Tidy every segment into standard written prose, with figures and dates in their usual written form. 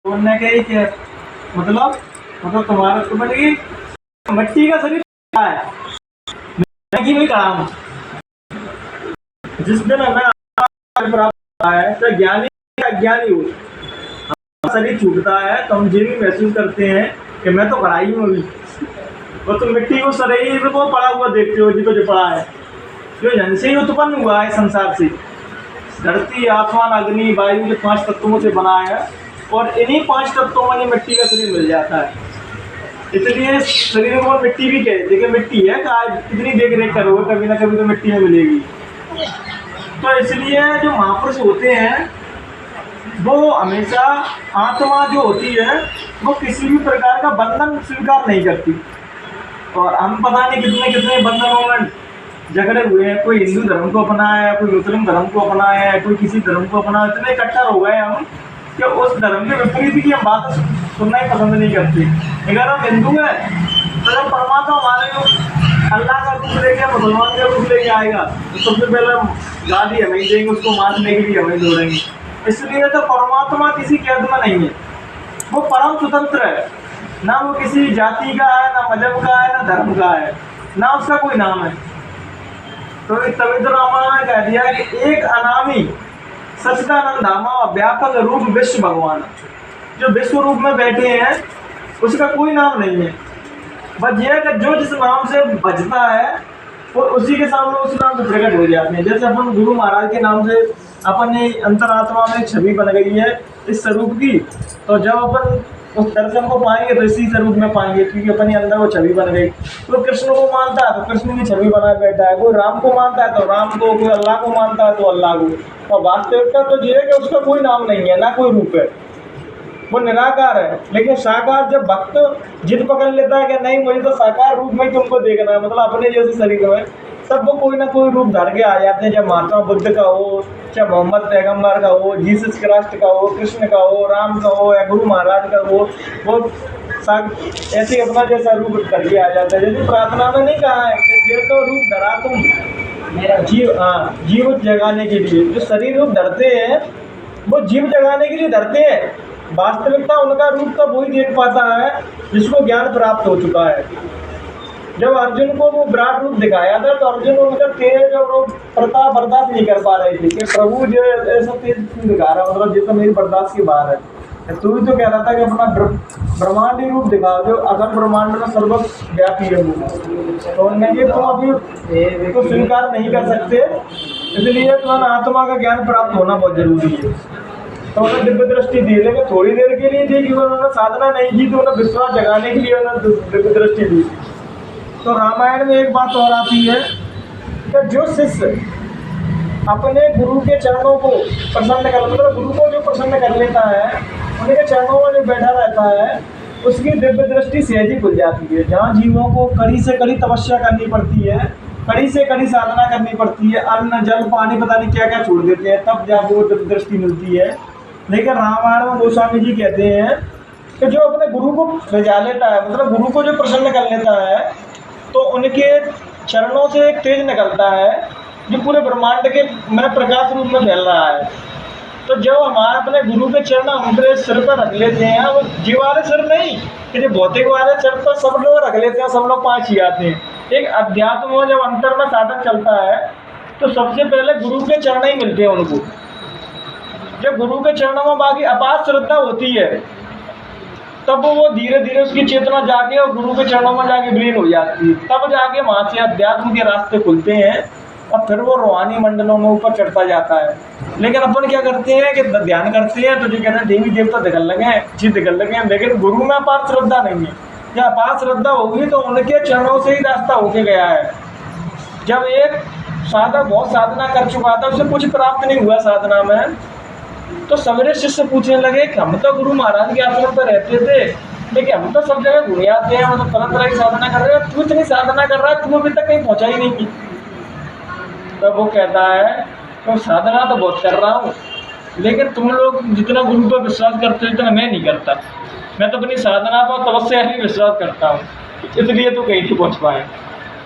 बोलने के ही क्या मतलब तुम्हारा तुम्हें की मिट्टी का शरीर क्या है, मैं की नहीं कहा हूँ। जिस दिन हमें आत्मा प्राप्त होता है तो ज्ञानी या अज्ञानी हो, शरीर छूटता है तो हम ये भी महसूस करते हैं कि मैं तो खड़ा ही हूँ अभी। और तुम मिट्टी को शरीर को पड़ा हुआ देखते हो, जिसको जो पड़ा है, जो जन से ही उत्पन्न हुआ है संसार से। धरती, आसमान, अग्नि, वायु के 5 तत्वों से बना है और इन्हीं 5 तत्वों में मिट्टी का शरीर मिल जाता है। इसलिए शरीर को मिट्टी भी कहते, देखिए मिट्टी है का कितनी देख रेख करोगे कभी ना कभी तो मिट्टी में मिलेगी। तो इसलिए जो महापुरुष होते हैं वो हमेशा, आत्मा जो होती है वो किसी भी प्रकार का बंधन स्वीकार नहीं करती। और हम पता नहीं कितने कितने बंधनों में झगड़े हुए हैं। कोई हिंदू धर्म को अपनाया है, कोई मुस्लिम धर्म को अपनाया है, कोई किसी धर्म को अपनाया, इतने कट्टर हो गए हम कि उस धर्म के विपरीत की हम बात सुनना ही पसंद नहीं करते। अगर हम हिंदू हैं तो जब परमात्मा हमारे अल्लाह का रूप लेके, मुसलमान का रूप लेके आएगा तो सबसे पहले गाली हमें ही देंगे, उसको मारने के लिए हमें दौड़ेंगे। इसलिए तो परमात्मा किसी कैद में नहीं है, वो परम स्वतंत्र है। ना वो किसी जाति का है, ना मजहब का है, ना धर्म का है, ना उसका कोई नाम है। तो तभी तो रामायण ने कह दिया कि एक अनामी सच्चिदानंद धामा व्यापक रूप विश्व भगवान, जो विश्व रूप में बैठे हैं उसका कोई नाम नहीं है। बस यह कि जो जिस नाम से बजता है वो उसी के सामने उस नाम से प्रकट हो जाते हैं। जैसे अपन गुरु महाराज के नाम से अपने अंतरात्मा में एक छवि बन गई है इस स्वरूप की, तो जब अपन उस दर्शन को पाएंगे तो इसी स्वरूप में पाएंगे, क्योंकि अपने अंदर वो छवि बन गई। कोई कृष्ण को मानता है तो कृष्ण की छवि बना बैठा है, कोई राम को मानता है तो राम को, कोई अल्लाह को मानता है तो अल्लाह को। और वास्तविकता तो ये है कि उसका कोई नाम नहीं है, ना कोई रूप है, वो निराकार है। लेकिन साकार जब भक्त जिद पकड़ लेता है कि नहीं मुझे तो साकार रूप में तुमको देखना है, मतलब अपने जैसे शरीर में, तब वो कोई ना कोई रूप धर के आ जाते हैं। चाहे महात्मा बुद्ध का हो, चाहे मोहम्मद पैगम्बर का हो, जीसस क्राइस्ट का हो, कृष्ण का हो, राम का हो, या गुरु महाराज का हो, वो ऐसे अपना जैसा रूप करके आ जाता है। जैसे प्रार्थना में नहीं कहा है कि जे तो रूप धरा तुम मेरा जीव जगाने के लिए। जो शरीर रूप धरते हैं वो जीव जगाने के लिए धरते हैं। वास्तविकता उनका रूप तो वही देख पाता है जिसको ज्ञान प्राप्त हो चुका है। जब अर्जुन को वो विराट रूप दिखाया था तो अर्जुन उनका तेज और वो प्रताप बर्दाश्त नहीं कर पा रहे थे कि प्रभु जो ऐसा तेज दिखा रहा, मतलब जैसा मेरी बर्दाश्त की बाहर है। तू भी तो कह रहा था कि अपना ब्रह्मांडी रूप दिखाओ जो अगर ब्रह्मांड में सर्वव्यापी है वो, तो उन्होंने तुम अभी तो स्वीकार नहीं कर सकते, इसलिए तुम्हारा आत्मा का ज्ञान प्राप्त होना बहुत जरूरी है। तो उन्होंने दिव्य दृष्टि दी, लेकिन थोड़ी देर के लिए दी, उन्होंने साधना नहीं की, तो उन्हें विश्वास जगाने के लिए उन्होंने दिव्य दृष्टि दी। तो रामायण में एक बात और आती है कि जो शिष्य अपने गुरु के चरणों को प्रसन्न कर, मतलब गुरु को जो प्रसन्न कर लेता है, उनके चरणों में जो बैठा रहता है, उसकी दिव्य दृष्टि सहज ही खुल जाती है। जहाँ जीवों को कड़ी से कड़ी तपस्या करनी पड़ती है, कड़ी से कड़ी साधना करनी पड़ती है, अन्न जल पानी पता नहीं क्या क्या छोड़ देते हैं, तब जाके वो दिव्य दृष्टि मिलती है। लेकिन रामायण में गोस्वामी जी कहते हैं कि जो अपने गुरु को रजा लेता है, मतलब गुरु को जो प्रसन्न कर लेता है, तो उनके चरणों से एक तेज निकलता है जो पूरे ब्रह्मांड के में प्रकाश रूप में फैल रहा है। तो जब हमारे अपने गुरु के चरण हमारे सिर पर रख लेते हैं, वो जीव वाले सिर नहीं कि जो भौतिक वाले सिर पर सब लोग रख लेते हैं, सब लोग 5 ही आते हैं। एक अध्यात्म में जब अंतर में साधन चलता है तो सबसे पहले गुरु के चरण ही मिलते हैं उनको। जब गुरु के चरणों में बाकी अपार श्रद्धा होती है, तब वो धीरे धीरे उसकी चेतना जाके और गुरु के चरणों में जाके विलीन हो जाती है। तब जाके वहाँ से अध्यात्म के रास्ते खुलते हैं और फिर वो रूहानी मंडलों में ऊपर चढ़ता जाता है। लेकिन अपन क्या करते हैं कि ध्यान करते हैं तो जो कहते हैं देवी देवता दिखने लगे, चीज दिखने लगे, लेकिन गुरु में अपार श्रद्धा नहीं है। जब अपार श्रद्धा होगी तो उनके चरणों से ही रास्ता होके गया है। जब एक साधक बहुत साधना कर चुका था, उसे कुछ प्राप्त नहीं हुआ साधना में, तो सवेरे शिष्य पूछने लगे कि हम तो गुरु महाराज के आश्रम पर रहते थे, लेकिन हम तो सब जगह घूम आते हैं, मतलब तरह तरह की साधना कर रहे हैं, तू इतनी साधना कर रहा है, तू अभी तक कहीं पहुंचा ही नहीं की। तो वो कहता है तो साधना तो बहुत कर रहा हूँ, लेकिन तुम लोग जितना गुरु पर विश्वास करते हो उतना मैं नहीं करता। मैं तो अपनी साधना पर तपस्या ही विश्वास करता हूँ, इसलिए तो कहीं नहीं पहुँच पाए।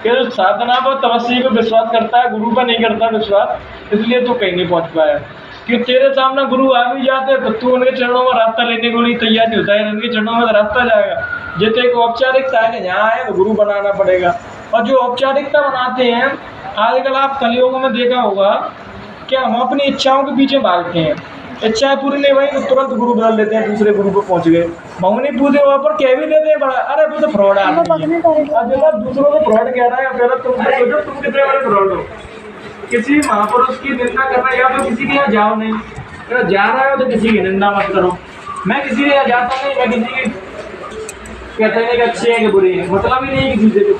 कि साधना पर तपस्या पर विश्वास करता है, गुरु पर नहीं करता विश्वास, इसलिए तो कहीं नहीं पहुँच पाया। कि तेरे सामने गुरु आ भी जाते तो तू उनके चरणों में रास्ता लेने को नहीं तैयार नहीं होता है, उनके चरणों में तो रास्ता जाएगा। जैसे एक औपचारिकता है कि यहाँ आए तो गुरु बनाना पड़ेगा, और जो औपचारिकता बनाते हैं आजकल आप कलयुग में देखा होगा कि हम अपनी इच्छाओं के पीछे भागते हैं, इच्छाएं पूरी नहीं भाई तो तुरंत गुरु बदल लेते हैं, दूसरे गुरु पर पहुंच गए, मौनी पूछे वहाँ पर कह भी देते हैं बड़ा, अरे तू तो फ्रॉड आदमी है। जब दूसरों को फ्रॉड कह रहा है पहले तुम सोचो तुम कितने बड़े फ्रॉड हो। किसी महापुरुष की निंदा करना, या तो किसी के यहाँ जाओ नहीं, अगर जा रहे हो तो किसी की निंदा मत करो। मैं किसी के यहाँ जाता नहीं, मैं किसी की कहते नहीं कि अच्छे हैं कि बुरे हैं, मतलब ही नहीं किसी से।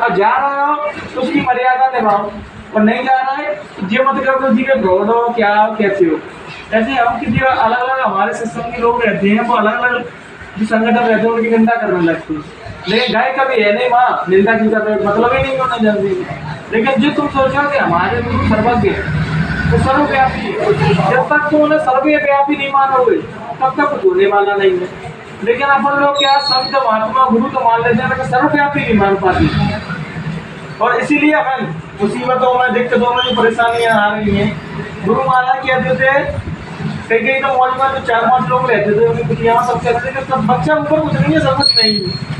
अब जा रहे हो तो उसकी मर्यादा निभाओ, और नहीं जा रहा है जो मत करो किसी के फ्रॉड हो क्या हो कैसे हो। ऐसे हम किसी अलग अलग हमारे सिस्टम के लोग रहते हैं, वो अलग अलग जो संगठन रहते हैं उनकी निंदा करने लगते हैं, लेकिन गाय कभी है नहीं माँ निंदा क्यों कर रहे, मतलब ही नहीं होना जल्दी। लेकिन जो तुम सोचो कि हमारे गुरु सर्वज्ञ तो सर्वव्यापी, जब तक तुम उन्हें सर्वव्यापी नहीं मानोगे तब तक कुछ होने वाला नहीं है। लेकिन अपन लोग क्या संत महात्मा गुरु तो मान लेते हैं लेकिन सर्वव्यापी नहीं मान पाते, और इसीलिए हमें मुसीबतों में दिक्कतों में परेशानियां आ रही हैं। गुरु महाराज कहते थे कई कई तो मॉल में जो 4-5 लोग रहते थे उनकी दुनिया में सब कहते थे कि सब बच्चा ऊपर कुछ नहीं है, सब कुछ नहीं है।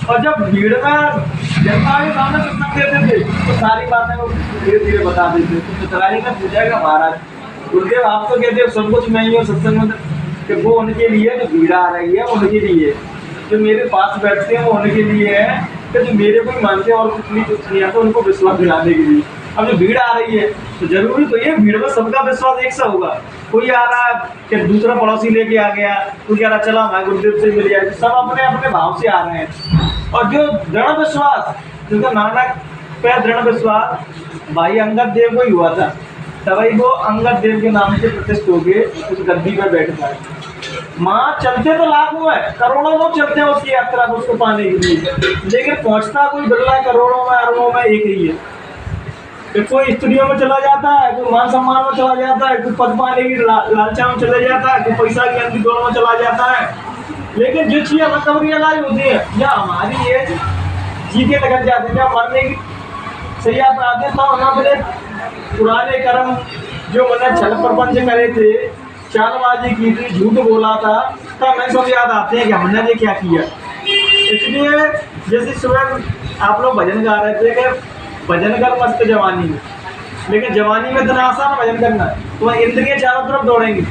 और जब भीड़ में जनता के सामने सत्संग देते थे तो सारी बातें वो धीरे धीरे बता देते। तो चतुराई ने पूछेगा महाराज गुरुदेव आप तो कहते हो सब कुछ मैं ही हूँ सत्संग में, कि वो उनके लिए जो भीड़ आ रही है उनके लिए, जो मेरे पास बैठते हैं वो उनके लिए है, कि जो मेरे को ही मानते हैं और कुछ नहीं आता उनको विश्वास दिलाने के लिए। अब जो भीड़ आ रही है तो जरूरी तो ये भीड़ में सबका विश्वास एक सा होगा। कोई आ रहा है कि दूसरा पड़ोसी लेके आ गया, कोई कह रहा चला मैं गुरुदेव से मिल जाए, सब अपने अपने भाव से आ रहे हैं। और जो दृढ़ विश्वास जिनका नानक पे दृढ़ विश्वास भाई अंगद देव को ही हुआ था, तभी वो अंगद देव के नाम से प्रतिष्ठित होके उस गद्दी पर बैठ पाए। माँ चलते तो लाखों है, करोड़ों लोग चलते हैं उसकी यात्रा को उसको पाने के लिए, लेकिन पहुंचता कोई बिरला करोड़ों में अरबों में एक ही है। कोई स्टूडियो में चला जाता है, कोई मान सम्मान में चला जाता है, कोई पद पाने की लालचा में चले जाता है, कोई पैसा की अंधी दौड़ में चला जाता है। लेकिन जो चीज़ मतलब रियलाइज होती है या हमारी एज जी के लगन जाते हैं मरने की सही आते हैं, तो हम अपने पुराने कर्म जो मैंने छल प्रपंच करे थे, चालबाजी की थी, झूठ बोला था, तब हमें सब याद आते हैं कि हमने ये क्या किया। इसलिए जैसे सुबह आप लोग भजन गा रहे थे कि भजन कर मस्त जवानी में, लेकिन जवानी में इतना आसान भजन करना है तो इंद्रियां चारों तरफ दौड़ेंगी,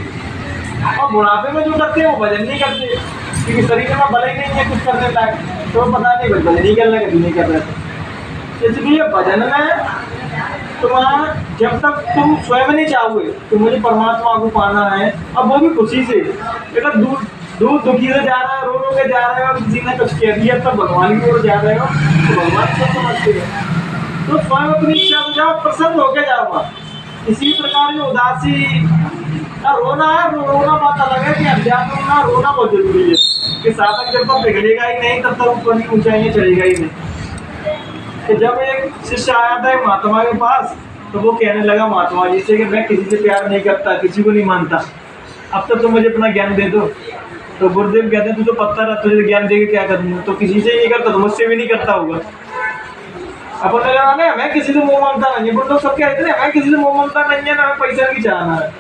और बुढ़ापे में जो करते हैं वो भजन नहीं करते क्योंकि शरीर में भले ही नहीं है कुछ करने लायक, तो पता नहीं भजन नहीं करना कभी नहीं कर रहे थे। इसलिए भजन में तुम्हारा जब तक तुम स्वयं नहीं चाहोगे तो मुझे परमात्मा को पाना है, अब वो भी खुशी से, अगर दूर दुखी से जा रहा है, रो के जा रहे हो, किसी ने कुछ कह दिया तब भगवान की ओर जा रहे हो तो भगवान सब समझते हैं, तो स्वयं अपनी इच्छा को जाओ, प्रसन्न होकर जाओ। इसी प्रकार में उदासी रोना है, रोना बात अलग है कि अध्यात्म में रोना बहुत जरूरी है कि साधक जब तक पिघलेगा ही नहीं तब तक ऊपर की ऊंचाइयां चलेगा ही नहीं। कि जब एक शिष्य आया था महात्मा के पास तो वो कहने लगा महात्मा जी से कि मैं किसी से प्यार नहीं करता, किसी को नहीं मानता, अब तो तुम मुझे अपना ज्ञान दे दो। तो गुरुदेव कहते हैं तू तो पत्थर है, तुझे ज्ञान दे के क्या करूँगा, तो किसी से ही नहीं करता तो मुझसे भी नहीं करता होगा। अपन ने कहा ना मैं किसी से मोह ममता नहीं है, तो सब कहते हैं मैं किसी से मोह ममता नहीं है ना, हमें पैसा की चाहना है।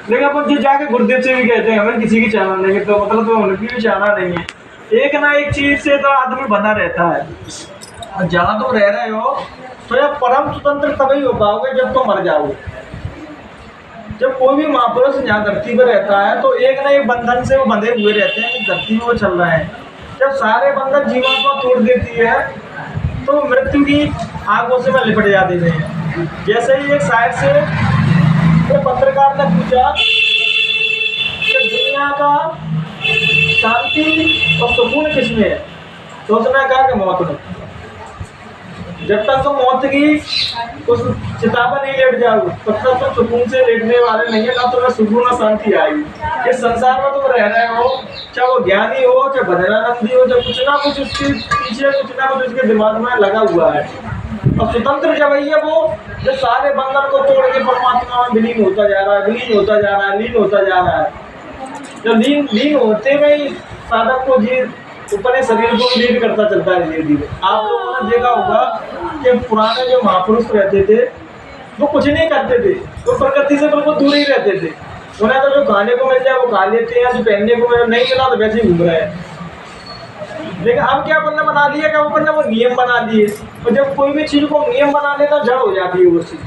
लेकिन अपन जो जाके गुरुदेव से भी कहते हैं हमें किसी की चाहना नहीं है, तो मतलब तो उनकी भी चाहना नहीं है। एक ना एक चीज से तो आदमी बना रहता है। जहाँ तुम रह रहे हो तो यह परम स्वतंत्र तभी हो पाओगे जब तुम मर जाओगे। जब कोई भी महापुरुष यहाँ धरती पर रहता है तो एक ना एक बंधन से वो बंधे हुए रहते हैं, धरती में वो चल रहे हैं। जब सारे बंधन जीवात्मा तोड़ देती है तो मृत्यु की आगों से मैं लिपट जाते हैं। जैसे ही एक साइड से एक पत्रकार ने पूछा कि दुनिया का शांति और सुकून किसमें है, तो उसने कहा कि मौत में। जब तक तुम मौत की उस चिता पर नहीं लेट जाओगे तब तक तुम सुकून से लेटने वाले नहीं है, ना तुम्हें सुकून और शांति आएगी। इस संसार में तुम रह रहे हो, चाहे वो ज्ञानी हो चाहे भजनानंदी हो, चाहे कुछ ना कुछ उसके पीछे कुछ ना कुछ उसके दिमाग में लगा हुआ है। और स्वतंत्र जब है वो जो सारे बंधन को तोड़ के परमात्मा में विलीन होता जा रहा है, विलीन होता जा रहा है, लीन होता जा रहा है। जब लीन होते में साधक को जी अपने शरीर को लीन करता चलता है धीरे धीरे। आप लोगों ने देखा होगा कि पुराने जो महापुरुष रहते थे वो कुछ नहीं करते थे, वो प्रकृति से बिल्कुल दूर ही रहते थे। उन्हें तो जो खाने को मिल जाए वो खा लेते हैं, जो पहनने को नहीं मिला तो वैसे ही घूम रहे हैं। लेकिन अब क्या अपन ने बना लिया, क्या अपन ने वो नियम बना लिए, और जब कोई भी चीज को नियम बना लेना जड़ हो जाती है वो चीज।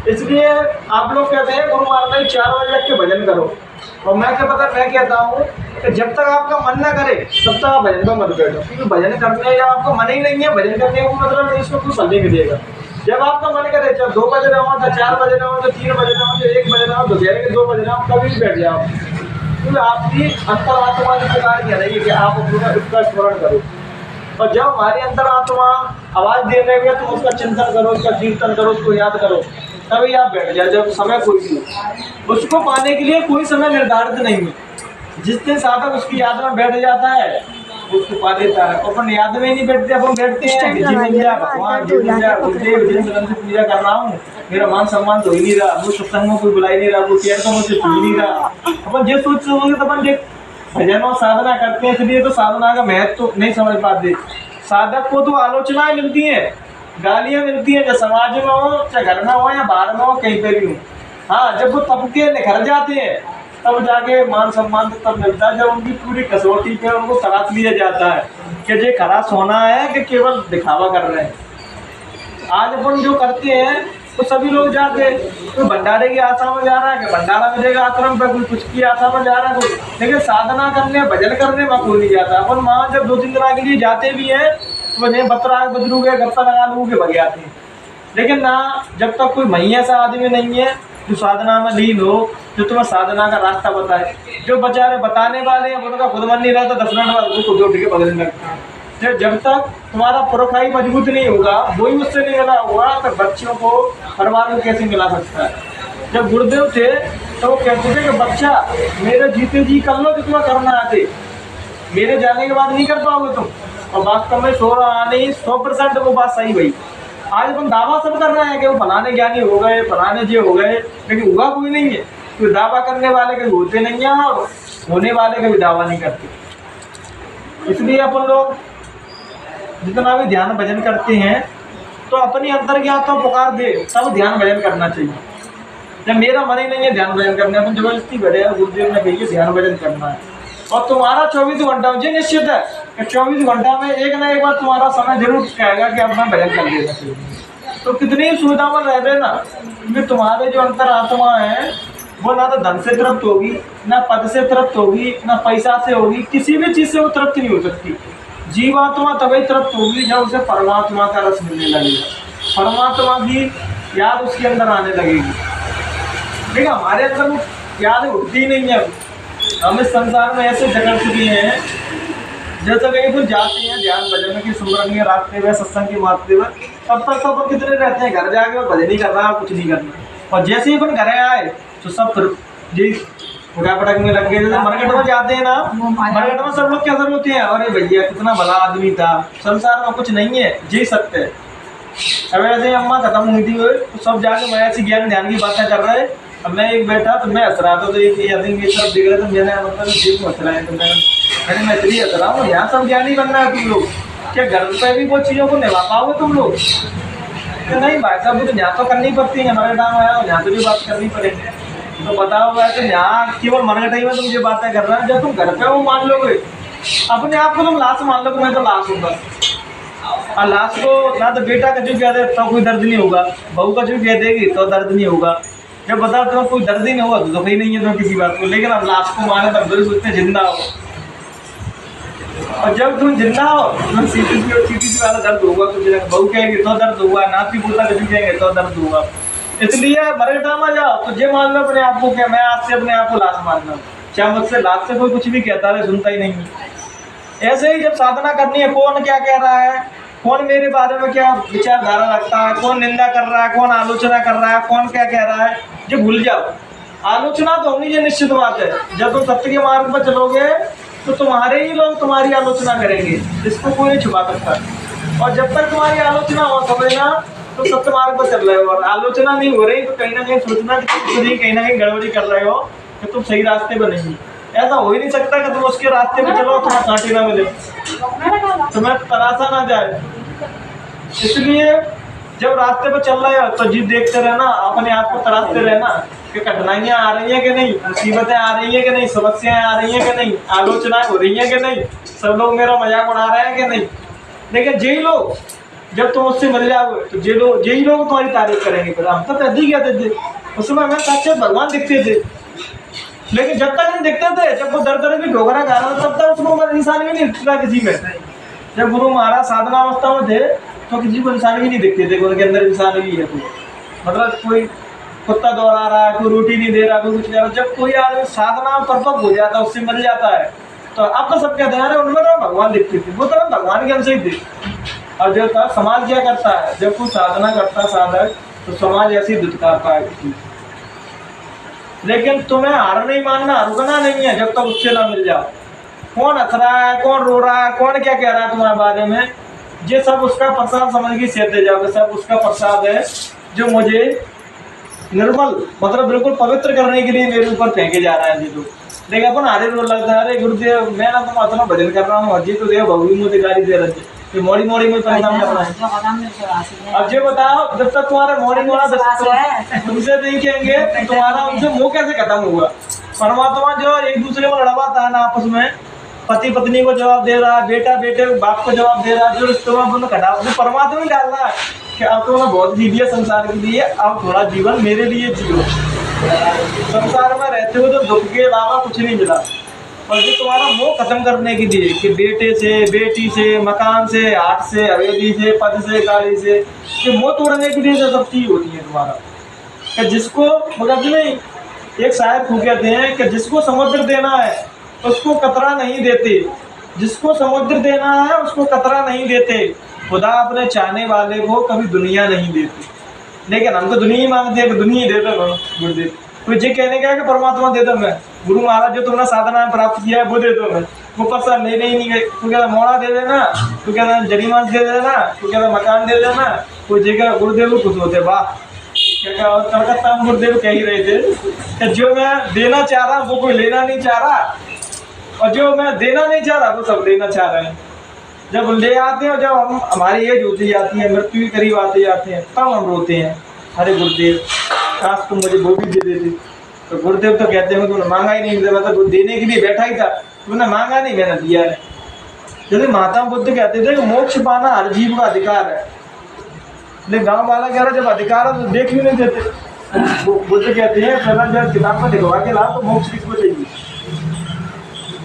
इसलिए आप लोग कहते हैं गुरु महाराज 4 बजे लग के भजन करो, और मैं कहता हूँ कि जब तक आपका मन ना करे तब तक आप भजन में मत बैठो, क्योंकि भजन करने या आपका मन ही नहीं है भजन करने का मतलब नहीं, इसको कुछ फल नहीं मिलेगा। जब आपका मन करे, चाहे 2 बजे रहो, चाहे 4 बजे रहो, चाहे 3 बजे रहो, चाहे 1 बजे रहो, दोपहर के 2 बजे रहो, कभी भी बैठ जाओ, क्योंकि आपकी अंतरात्मा इस प्रकार कह रही है कि आप उसका स्मरण करो। और जब हमारी अंतरात्मा आवाज दे रही है तो उसका चिंतन करो, उसका कीर्तन करो, उसको याद करो, तभी आप बैठ जाए। जब समय कोई भी उसको पाने के लिए कोई समय निर्धारित नहीं है, जिस दिन साधक उसकी याद में बैठ जाता है उसको पा लेता है। अपन याद में ही नहीं बैठते, अपन बैठते हैं कि जी मिल जाए भगवान, जी मिल जाए गुरुदेव, जिन से पूजा कर रहा हूँ, मेरा मान सम्मान तो ही नहीं रहा, वो सत्संग में कोई बुला ही नहीं रहा, वो केयर तो मुझसे सुन ही नहीं रहा। अपन जो सोच रहे तो अपन भजन और साधना करते हैं, इसलिए तो साधना का महत्व तो नहीं समझ पाते। साधक को तो आलोचनाएं मिलती हैं, गालियां मिलती हैं, चाहे समाज में हो, चाहे घर में हो या बाहर में हो, कहीं पर भी हो। हाँ, जब वो तबके निखर जाते हैं तब जाके मान सम्मान तो तब मिलता है, जब उनकी पूरी कसौटी पे उनको तलाश लिया जाता है कि ये खरा सोना है कि केवल दिखावा कर रहे हैं। आज अपन जो करते हैं तो सभी लोग जाके कोई भंडारे की आशा में जा रहा है कि भंडारा मिलेगा आश्रम पे, कोई कुछ की आशा में जा रहा है, लेकिन साधना करने भजन करने में कोई नहीं जाता। अपन वहाँ जब 2-3 दिन के लिए जाते भी हैं तो वह बतराग बदलू गए, गप्पा लगा लू के भग जाते हैं। लेकिन ना, जब तक कोई मैया सा आदमी नहीं है जो साधना में लीन हो, जो तुम्हें साधना का रास्ता बताए, जो बेचारे बताने वाले हैं उनका खुद मन नहीं रहता, 10 मिनट बाद वो खुद उठ के बदलने लगते हैं। जब तक तुम्हारा प्रोफाइल मजबूत नहीं होगा, वही उससे नहीं मिला हुआ, तो बच्चों को परिवार को कैसे मिला सकता है। जब गुरुदेव थे तो वो कहते थे कि बच्चा मेरे जीते जी कर लो जो तुम्हें करना आते, मेरे जाने के बाद नहीं कर पाओगे तुम। और वास्तव में 100% वो बात सही हुई। आज अपन दावा सब कर रहे हैं कि वो फलाने ज्ञानी हो गए, फलाने जे हो गए, लेकिन हुआ कोई नहीं है। तो दावा करने वाले कभी होते नहीं हैं और होने वाले कभी दावा नहीं करते। इसलिए अपन लोग जितना भी ध्यान भजन करते हैं तो अपनी अंतर्ज्ञान तो पुकार दे तब ध्यान भजन करना चाहिए। जब मेरा मन ही नहीं है ध्यान भजन करने, अपन जबरदस्ती बैठे हैं, गुरुदेव ने कही ध्यान भजन करना है, और तुम्हारा 24 घंटा मुझे निश्चित है कि 24 घंटा में एक ना एक बार तुम्हारा समय जरूर कहेगा कि अपना भजन कर लेना चाहिए। तो कितनी सुविधा में रह रहे ना, क्योंकि तुम्हारे जो अंतरात्मा है वो ना तो धन से तृप्त होगी, ना पद से तृप्त होगी, ना पैसा से होगी, किसी भी चीज से वो तृप्त नहीं हो सकती। जीवात्मा तभी तृप्त होगी जब उसे परमात्मा का रस मिलने लगेगा, परमात्मा की याद उसके अंदर आने लगेगी। देखा, हमारे अंदर वो याद उठती ही नहीं है। हम इस संसार में ऐसे जगह चुके हैं, जैसे कहीं कुछ जाते हैं ध्यान भजन की सुमरन में, रास्ते में सत्संग के मार्ग में, तब तक तो अपन कितने रहते हैं घर जाके और भजन ही कर रहा है, कुछ नहीं करना। और जैसे ही अपन घर आए तो सब जी उड़ा पटकने लग गए। जैसे मार्केट में जाते हैं ना, मार्केट में सब लोग क्या सब होते हैं, अरे भैया कितना भला आदमी था, संसार में कुछ नहीं है, जी सकते हैं। अब ऐसे अम्मा खत्म हुई थी तो सब जाके मैं ऐसी ज्ञान ध्यान की बातें कर रहे। अब मैं एक बैठा तो मैं हंस रहा था, तो एक आदमी की तरफ देख रहे तो मैंने मतलब जीव को हंस रहा है, तो मैं इसलिए हंस रहा हूँ, यहाँ सब ज्ञानी बनना है तुम लोग, क्या घर पे भी वो चीज़ों को निभा पाओगे तुम लोग? तो नहीं भाई साहब, वो तो यहाँ तो करनी पड़ती है, हमारे टाइम आया और यहाँ तो भी बात करनी पड़ेगी। तो बताओ वैसे यहाँ केवल मरघटाई में तुम ये बातें कर रहे हैं, जब तुम घर पे हो मान लोगे अपने आप को, तुम लाश मान लोगे मैं तो लाश हूँ बस। और लाश को ना तो बेटा का जो कह दे तो कोई दर्द नहीं होगा, बहू का जो कह देगी तो दर्द नहीं होगा। जब बताओ तुम्हें कोई दर्द ही नहीं होगा तो दुख ही नहीं है तो किसी बात को। लेकिन अब लाश को माने तब भी सोचते जिंदा हो, और जब तुम जिंदा हो तो सीटी वाला दर्द होगा, तुझे बहू कहेंगे तो दर्द होगा, नाती पोता कभी कहेंगे तो दर्द होगा। इसलिए मरघटा में जाओ तो ये मान लो अपने आप को क्या मैं आज से अपने आप को लाश मान लूँ, चाहे मुझसे लाश से कोई कुछ भी कहता है सुनता ही नहीं। ऐसे ही जब साधना करनी है, कौन क्या कह रहा है, कौन मेरे बारे में क्या विचारधारा रखता है, कौन निंदा कर रहा है, कौन आलोचना कर रहा है, कौन क्या कह रहा है, जो भूल जाओ। आलोचना तो होनी ये निश्चित बात है, जब तुम सत्य के मार्ग पर चलोगे तो तुम्हारे ही लोग तुम्हारी आलोचना करेंगे, इसको कोई नहीं छुपा सकता। और जब तक तुम्हारी आलोचना हो समझना तो सत्य मार्ग पर चल रहे हो, और आलोचना नहीं हो रही तो कहीं ना कहीं सोचना कि तुम कहीं ना कहीं गड़बड़ी कर रहे हो, कि तुम सही रास्ते पर नहीं। ऐसा हो ही नहीं सकता कि तुम उसके रास्ते पे चलो तुम्हें कांटे ना मिले, तुम्हें तराशा ना जाए। इसलिए जब रास्ते पे चल रहे हो तो जी देखते रहना, अपने आप को तराशते रहना कि कठिनाइयाँ आ रही हैं कि नहीं, मुसीबतें आ रही हैं कि नहीं, समस्याएं आ रही हैं कि नहीं, आलोचनाएं हो रही हैं कि नहीं, सब लोग मेरा मजाक उड़ा रहे हैं कि नहीं। लेकिन यही लोग जब तुम उससे मिल जाओगे तो यही लोग तुम्हारी तारीफ करेंगे। फिर हम तो पैदा ही कहते थे उस समय, हमें साक्षात भगवान दिखते थे, लेकिन जब तक नहीं दिखते थे, जब वो दर दर भी ठोकरा खा रहा था तब तक उसको इंसान भी नहीं दिखता किसी में। जब गुरु महाराज साधना अवस्था में थे तो किसी को इंसान भी नहीं दिखते थे, उनके अंदर इंसान भी है कोई, मतलब कोई कुत्ता दौड़ा रहा है, कोई रोटी नहीं दे रहा, कोई कुछ नहीं रहा। जब कोई आदमी साधना परफेक्ट हो जाता है, उससे मिल जाता है, तो अब तो सब कहते हैं अरे उनमें तो भगवान दिखते थे, वो तो भगवान के अंश ही थे। और जो था समाज क्या करता है, जब कोई साधना करता है साधक, तो समाज ऐसी दुत्कारता है। लेकिन तुम्हें हार नहीं मानना, रुकना नहीं है जब तक उससे ना मिल जाओ। कौन हंस रहा है, कौन रो रहा है, कौन क्या कह रहा है तुम्हारे बारे में, ये सब उसका प्रसाद समझ के सेते जाओगे, सब उसका प्रसाद है जो मुझे निर्मल मतलब बिल्कुल पवित्र करने के लिए मेरे ऊपर फेंके जा रहा है जी। तो देखा अपन हारे रो लगता है, अरे गुरुदेव मैं ना तुम अपना भजन कर रहा हूँ, अजी तो देव भगवी मुझे गाली दे रहे थे, मोड़ी मोड़ी में परिणाम करना है। अब ये बताओ जब तक तुम्हारा मोड़ी मोड़ा तुमसे देखेंगे तो तुम्हारा उनसे मुंह कैसे खत्म होगा। परमात्मा जो एक दूसरे को लड़वाता है ना आपस में, पति पत्नी को जवाब दे रहा है, बेटा बेटे बाप को जवाब दे रहा है, जो रिश्तों में खड़ा वो परमात्मा ही डाल रहा है कि अब तो मैं बहुत जी दिया संसार के लिए, अब थोड़ा जीवन मेरे लिए जियो। संसार में रहते हुए तो दुख के अलावा कुछ नहीं मिला, और ये तुम्हारा मोह खत्म करने के लिए कि बेटे से, बेटी से, मकान से, हाट से, हवेली से, पद से, गाड़ी से, ये मोह तोड़ने के लिए सब चीज होती है तुम्हारा। कि जिसको मतलब नहीं, एक शायर को कहते हैं कि जिसको समुद्र देना है उसको कतरा नहीं देते, जिसको समुद्र देना है उसको कतरा नहीं देते, खुदा अपने चाहने वाले को कभी दुनिया नहीं देती। लेकिन हम तो दुनिया ही मांगते हैं कि दुनिया दे दो गुरुदेव, तो ये कहने का है कि परमात्मा दे दो, मैं गुरु महाराज जो तुमने साधना में प्राप्त किया है वो दे दो, मैं वो प्रसाद लेने ही नहीं गए। तू कहता मोड़ा दे देना, तू कहता जरीमांस दे देना, तू कहता मकान दे देना, कोई जगह गुरुदेव को खुश होते। वाह क्या कलकत्ता में गुरुदेव कह ही रहे थे कि जो मैं देना चाह रहा वो कोई लेना नहीं चाह रहा, और जो मैं देना नहीं चाह रहा वो सब लेना चाह रहे हैं। जब ले आते हैं, जब हम हमारी एज होती जाती है, मृत्यु के करीब आते जाते हैं, तब हम रोते हैं अरे गुरुदेव काश तुम मुझे वो भी दे देते। तो गुरुदेव तो कहते हैं तुमने मांगा ही नहीं, मतलब तो देने के लिए बैठा ही था, तुमने मांगा नहीं मैंने दिया है। जैसे महात्मा बुद्ध कहते थे कि मोक्ष पाना हर जीव का अधिकार है, लेकिन गाँव वाला कह रहा जब अधिकार है तो देख भी नहीं देते। बुद्ध कहते हैं पहला जब किताब में दिखवा के ला तो मोक्ष किसको चाहिए।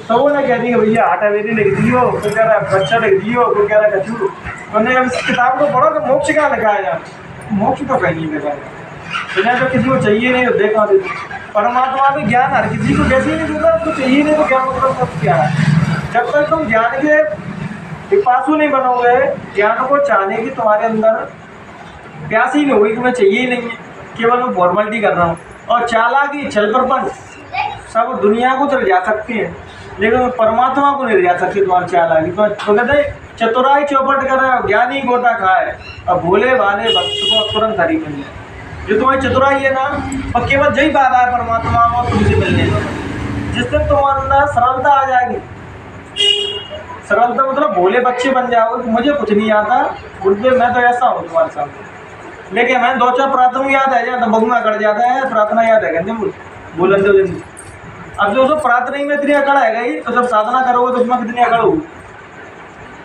तो वो ना कहती है भैया आटा वेरी लिख दियो, कोई कह रहा है बच्चा लिख दियो, कोई कह रहा है कचू। मैंने अब इस किताब को पढ़ो तो मोक्ष कहाँ लिखा है यार, मोक्ष तो कहीं नहीं लिखा है। बिना तो किसी को चाहिए नहीं तो देखा दे। परमात्मा में ज्ञान हर किसी को कैसे नहीं देता, उसको चाहिए नहीं तो क्या मतलब क्या है। जब तक तुम ज्ञान के पिपासु नहीं बनोगे, ज्ञान को चाहने की तुम्हारे अंदर प्यास ही नहीं होगी कि मैं चाहिए ही नहीं है, केवल मैं फॉर्मेलिटी कर रहा हूँ। और चालाकी छलपरपन सब दुनिया को तो ले जा सकती है, लेकिन परमात्मा को नहीं ले जा सकती तुम्हारी चालाकी। तो कहते चतुराई चौपट करे ज्ञानी गोटा खाए, और भोले भाले भक्त को तुरंत हरी मिल जाए। जो तुम्हारी चतुराई है ना, और केवल यही बात है परमात्मा को तुमसे मिलने का। जिस दिन तुम्हारे अंदर सरलता आ जाएगी, सरलता मतलब भोले बच्चे बन जाओगे, मुझे कुछ नहीं आता गुरुदेव मैं तो ऐसा हूँ तुम्हारे सामने। लेकिन मैं दो चार प्रार्थना याद है जाता, बगुआ कट जाता है, प्रार्थना याद है कहते बोलन दो दिन। अब जो प्रार्थना में इतनी अकड़ है गई, तो जब साधना करोगे तो उसमें कितनी अकड़ होगी।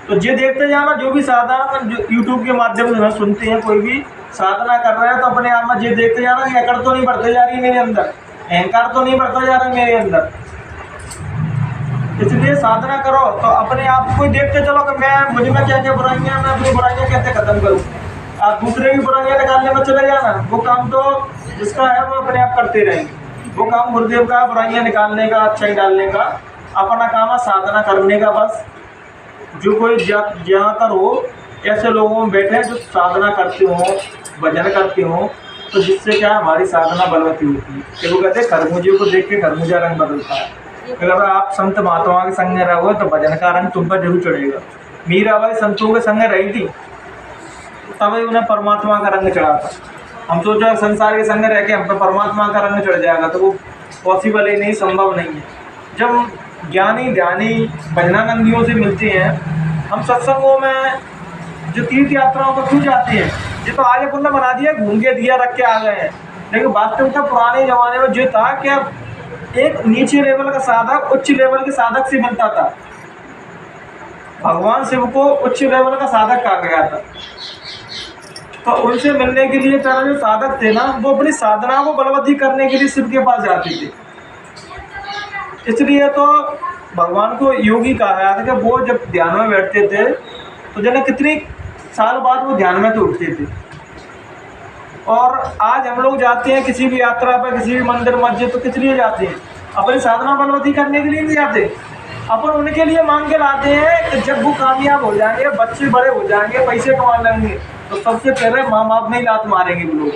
तो ये देखते जाना, जो भी साधना जो यूट्यूब के माध्यम से सुनते हैं, कोई भी साधना कर रहे हैं तो अपने आप में ये देखते जाना कि अकड़ तो नहीं बढ़ते जा रही मेरे अंदर, अहंकार तो नहीं बढ़ता जा रहा मेरे अंदर। इसलिए साधना करो तो अपने आप को देखते चलो कि मैं मुझ में क्या क्या बुराइयां, मैं अपनी बुराइयां कैसे खत्म करूँ। आप दूसरे की बुराइयां निकालने में चले जाना, वो काम तो जिसका है वो अपने आप करते रहेंगे। वो काम गुरुदेव का बुराइयां निकालने का, अच्छाई डालने का, अपना काम है साधना करने का बस। जो कोई ज्यादातर हो ऐसे लोगों में बैठे जो साधना करते हो, भजन करते हो, तो जिससे क्या हमारी साधना बलवती होती है। कि वो कहते हैं खरबूजे को देख के खरबूजा रंग बदलता है। अगर आप संत महात्मा के संग रहोगे तो भजन का रंग तुम पर जरूर चढ़ेगा। मीराबाई संतों के संग रही थी, तभी उन्हें परमात्मा का रंग चढ़ा था। हम सोचो संसार के संग रह के हम पर परमात्मा का रंग चढ़ जाएगा, तो वो पॉसिबल ही नहीं, संभव नहीं है। जब ज्ञानी ध्यानी भजनानंदियों से मिलते हैं, हम सत्संगों में जो तीर्थ यात्राओं पर क्यों जाते हैं, ये तो आज पुण्य बना दिया, घूम के दिया रख के आ गए हैं। लेकिन वास्तविकता पुराने ज़माने में जो था कि एक नीचे लेवल का साधक उच्च लेवल के साधक से मिलता था। भगवान शिव को उच्च लेवल का साधक कहा गया था। तो उनसे मिलने के लिए पहले जो साधक थे ना, वो अपनी साधना को बलवती करने के लिए शिव के पास जाते थे। इसलिए तो भगवान को योगी कहा गया था कि वो जब ध्यान में बैठते थे तो जने कितनी साल बाद वो ध्यान में तो उठते थे। और आज हम लोग जाते हैं किसी भी यात्रा पर, किसी भी मंदिर मस्जिद, तो किस लिए जाते हैं? अपनी साधना बलवती करने के लिए नहीं जाते। अपन उनके लिए मांग के लाते हैं कि जब वो कामयाब हो जाएंगे, बच्चे बड़े हो जाएंगे, पैसे कमा लेंगे, तो सबसे पहले माँ बाप में ही लात मारेंगे वो लोग।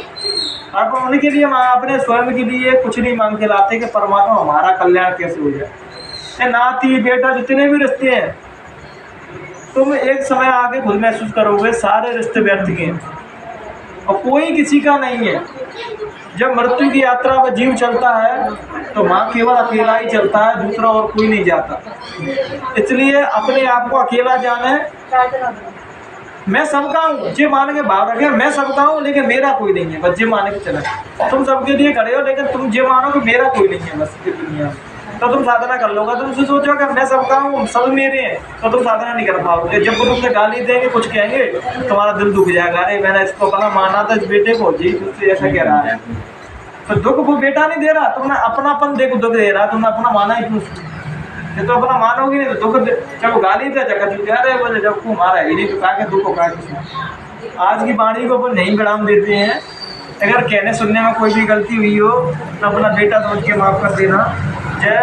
अपन उनके लिए अपने स्वयं के लिए कुछ नहीं मांग के लाते कि परमात्मा हमारा कल्याण कैसे हो जाए। नाती बेटा जितने भी रिश्ते हैं, तुम एक समय आके खुद महसूस करोगे सारे रिश्ते व्यर्थ के हैं और कोई किसी का नहीं है। जब मृत्यु की यात्रा पर जीव चलता है तो माँ केवल अकेला ही चलता है, दूसरा और कोई नहीं जाता। इसलिए अपने आप को अकेला जाने, मैं सबका हूँ जे मान के भाव रखे, मैं सबका हूँ लेकिन मेरा कोई नहीं है, बस जे माने के चला। तुम सबके लिए खड़े हो लेकिन तुम जे मानो कि मेरा कोई नहीं है बस दुनिया में, तो तुम साधना कर लोगे। तुम सोचो कि मैं सबका हूँ, सब मेरे हैं, तो तुम साधना नहीं कर पाओगे। जब वो तुमसे गाली देंगे, कुछ कहेंगे, तुम्हारा दिल दुख जाएगा, अरे मैंने इसको अपना माना था, इस बेटे को जी तुझसे ऐसा कह रहा है। तो दुख वो बेटा नहीं दे रहा, तुमने अपनापन देखो दुख दे रहा, तुमने अपना माना ही क्यों? ये तो अपना मानोगे नहीं तो दुख जब गाली दे अरे बोले जब को मारा ही नहीं तो कहा दुख हो कहा। आज की वाणी को अपन नहीं विराम देते हैं। अगर कहने सुनने में कोई भी गलती हुई हो तो अपना बेटा समझ के माफ़ कर देना। जय